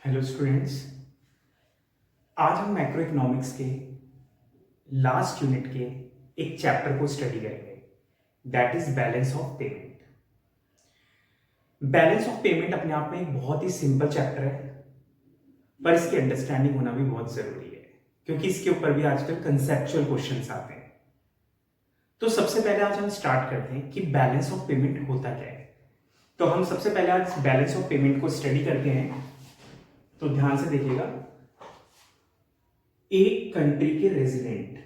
Hello students. आज हम macro economics के लास्ट यूनिट के एक चैप्टर को स्टडी करेंगे, that is balance of payment. Balance of payment अपने आप में एक बहुत ही सिंपल चैप्टर है, पर इसकी अंडरस्टैंडिंग होना भी बहुत जरूरी है क्योंकि इसके ऊपर भी आजकल कंसेप्चुअल क्वेश्चंस आते हैं। तो सबसे पहले आज हम स्टार्ट करते हैं कि बैलेंस ऑफ पेमेंट होता क्या है। तो हम सबसे पहले आज बैलेंस ऑफ पेमेंट को स्टडी करते हैं। तो ध्यान से देखिएगा, एक कंट्री के रेजिडेंट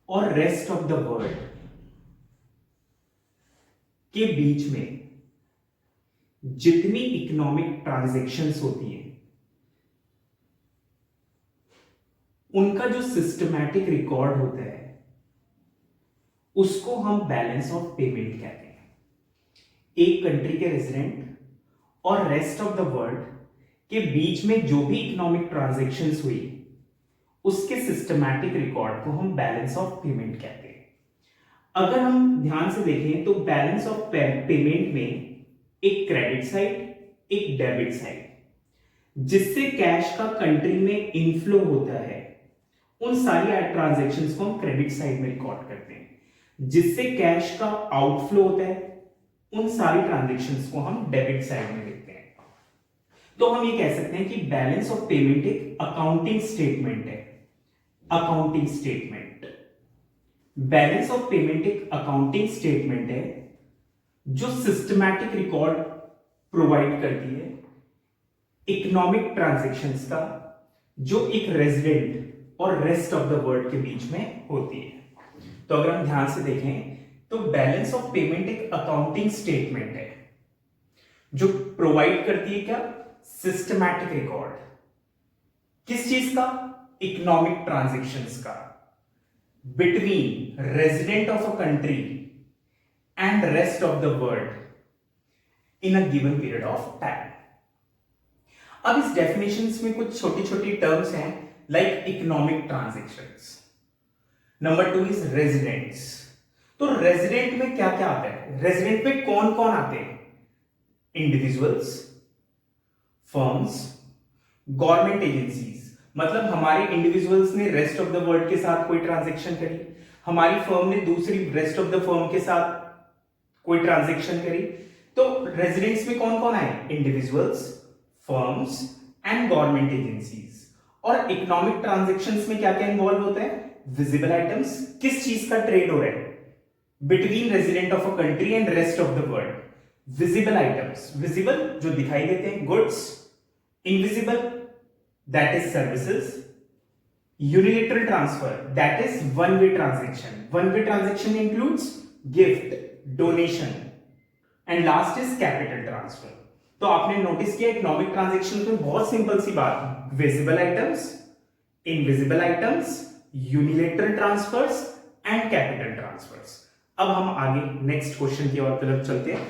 और रेस्ट ऑफ द वर्ल्ड के बीच में जितनी इकोनॉमिक ट्रांजैक्शंस होती हैं उनका जो सिस्टमैटिक रिकॉर्ड होता है उसको हम बैलेंस ऑफ पेमेंट कहते हैं। एक कंट्री के रेजिडेंट और रेस्ट ऑफ द वर्ल्ड के बीच में जो भी इकोनॉमिक ट्रांजैक्शंस हुई उसके सिस्टमैटिक रिकॉर्ड को हम बैलेंस ऑफ पेमेंट कहते हैं। अगर हम ध्यान से देखें तो बैलेंस ऑफ पेमेंट में एक क्रेडिट साइड, एक डेबिट साइड, जिससे कैश का कंट्री में इनफ्लो होता है, उन सारी ट्रांजैक्शंस को हम क्रेडिट साइड में रिकॉर्ड करते हैं। जिससे कैश का आउटफ्लो होता है, उन सारी ट्रांजैक्शंस को हम डेबिट साइड में लिखते हैं। तो हम ये कह सकते हैं कि बैलेंस ऑफ पेमेंट एक अकाउंटिंग स्टेटमेंट है। Accounting statement, balance of payment एक अकाउंटिंग स्टेटमेंट है जो सिस्टमैटिक रिकॉर्ड प्रोवाइड करती है इकोनॉमिक ट्रांजैक्शंस का, जो एक रेजिडेंट और रेस्ट ऑफ द वर्ल्ड के बीच में होती है। तो अगर हम ध्यान से देखें तो बैलेंस ऑफ पेमेंट एक अकाउंटिंग स्टेटमेंट है जो प्रोवाइड करती है क्या, सिस्टमैटिक रिकॉर्ड। किस चीज का, इकोनॉमिक ट्रांजैक्शंस का, between resident of a country and rest of the world in a given period of time. अब इस डेफिनेशंस में कुछ छोटी छोटी टर्म्स हैं, like economic transactions. Number 2 is residents. तो रेजिडेंट में क्या क्या आता है, रेजिडेंट में कौन कौन आते हैं, इंडिविजुअल्स, फर्म्स, गवर्नमेंट एजेंसीज। मतलब हमारे इंडिविजुअल्स ने रेस्ट ऑफ द वर्ल्ड के साथ कोई ट्रांजैक्शन करी, हमारी फर्म ने दूसरी रेस्ट ऑफ द फर्म के साथ कोई ट्रांजैक्शन करी। तो रेजिडेंट्स में कौन कौन आए, individuals, firms and government agencies. और इकोनॉमिक ट्रांजैक्शंस में क्या क्या इन्वॉल्व होता है, विजिबल आइटम्स, किस चीज का ट्रेड हो रहा है between resident of a country and rest of the world. Visible items, visible जो दिखाई देते हैं, goods, invisible that is services, unilateral transfer that is one way transaction. One way transaction includes gift, donation and last is capital transfer. तो आपने notice किया economic transaction में बहुत simple सी बात, visible items, invisible items, unilateral transfers and capital transfers. अब हम आगे next question की ओर तरफ चलते हैं।